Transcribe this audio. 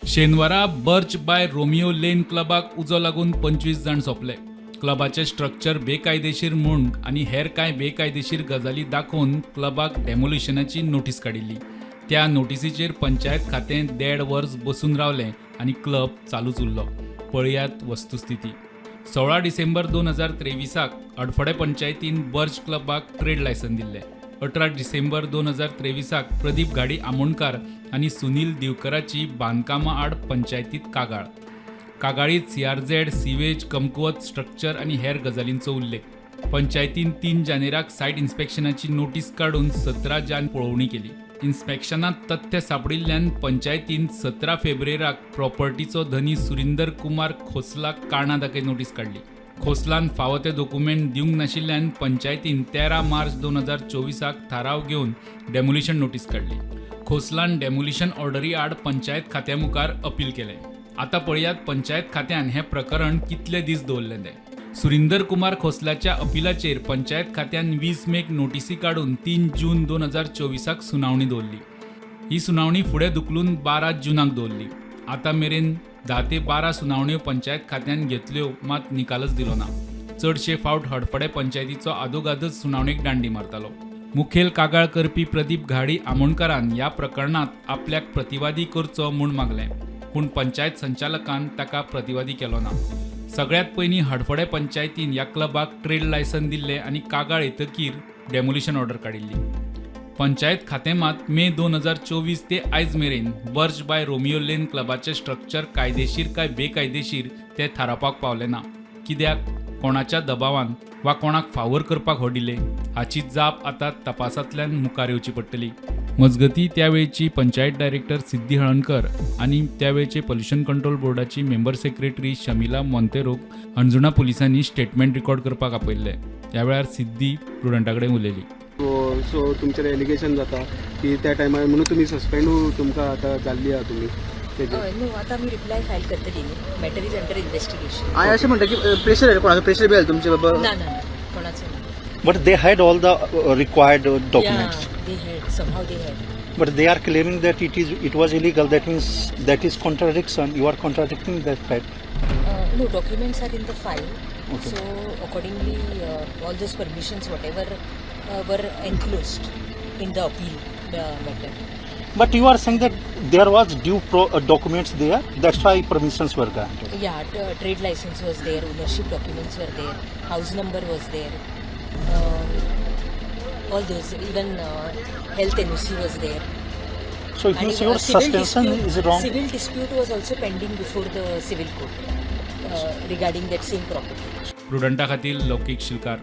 शेनवारा birch by Romeo लेन क्लबाक उजो लागून 25 जाण सोंपले. क्लबाचे स्ट्रक्चर बेकायदेशीर म्हूण आनी हेर कांय बेकायदेशीर गजाली दाखोवन क्लबाक डेमोलिशनाची नोटीस काडिल्ली. त्या नोटीसीचेर पंचायत खातें 1.5 वर्स बसून रावलें आनी क्लब चालूच उरलो. पळयात वस्तुस्थिती. 16 डिसेंबर 2023 अडफळे पंचायतीन बर्च क्लबाक ट्रेड लायसन दिल्लें. 18 डिसेंबर 2023 प्रदीप घाडी आमोणकार आनी सुनील दिवकराची बांदकामां आड पंचायतीत कागाळ. कागाळीत CRZ, सीवेज, कमकुवत स्ट्रक्चर आनी हेर गजालींचो उल्लेख. पंचायतीन 3 जानेराक सायट इन्स्पेक्शनाची नोटीस काडून 17 जान पळोवणी केली. इन्स्पेक्शनात तथ्य सापडिल्ल्यान पंचायतीन 17 फेब्रुवारीक प्रॉपर्टीचो धनी सुरिंदर कुमार खोसलाक कारणां दाखय नोटीस काडली. खोसलान फावो ते डॉक्युमेंट दिवंक नाशिल्ल्यान पंचायतीन 13 मार्च 2024 थाराव घेवन डेमोलिशन नोटीस काडली. खोसलान डेमोलिशन ऑर्डरी आड पंचायत खात्या मुखार अपील केलें. आतां पळयात पंचायत खात्यान हें प्रकरण कितले दीस दवरलें तें. सुरिंदर कुमार खोसलाच्या अपिलाचेर पंचायत खात्यान 20 मेक नोटीसी काडून 3 जून 2024 सुनावणी दवरली. ही सुनावणी फुडें धुकलून 12 जूनाक दवरली. आतां मेरेन 10 ते 12 सुनावण्यो पंचायत खात्यान घेतल्यो, मात निकालच दिलो ना. चडशे फावट हडफडे पंचायतीचो आदोगादच सुनावणेक दांडी मारतालो. मुखेल कागाळ करपी प्रदीप घाडी आमोणकारान ह्या प्रकरणात आपल्याक प्रतिवादी करचो म्हूण मागलें, पूण पंचायत संचालकान ताका प्रतिवादी केलो ना. सगळ्यात पयलीं हडफडे पंचायतीन ह्या क्लबाक ट्रेड लायसन दिल्लें आनी कागाळ येतकीर डेमोलिशन ऑर्डर काडिल्ली. पंचायत खातें मात मे 2024 ते आयज मेरेन बर्च बाय रोमियो लेन क्लबाचें स्ट्रक्चर कायदेशीर काय बेकायदेशीर तें थारावपाक पावलें ना. कित्याक, कोणाच्या दबावान वा कोणाक फावोर करपाक हो डिले, हाची जाप आतां तपासांतल्यान मुखार येवची पडटली. मजगतीं त्या वेळची पंचायत डायरेक्टर सिद्धी हळणकर आनी त्या वेळचे पोल्युशन कंट्रोल बोर्डाची मेंबर सेक्रेटरी शमिला मोंतेरोक अंजुणा पुलिसांनी स्टेटमेंट रिकॉर्ड करपाक आपयल्ले. ह्या वेळार सिद्धी प्रुडंटा कडेन उलयली. सो तुमचेर एलिगेशन जाता की त्या टायमार म्हणून तुमी सस्पेंड तुमकां आतां जाल्ली आहा तुमी नो, आता मी रिप्लाय फायल करतली. Matter is under investigation. आणि अशें म्हणटा की प्रेशर कोणाचो प्रेशर बी आयला तुमचे बाबा? ना ना, कोणाचो ना. But they had all the required documents. Yeah, they had, somehow they had. But they are claiming that it was illegal. That means that is contradiction. You are contradicting that fact. No, documents are in the file. Okay. So accordingly, all those permissions, whatever, were enclosed in the appeal matter. But you are saying that there was due documents there. That's why permissions were granted. Yeah, trade license was there, ownership documents were there, house number was there. All those, even health NOC was there. So it means your suspension is wrong. Civil dispute was also pending before the civil court regarding that same property. प्रुडंटा खातीर लौकीक शिलकार.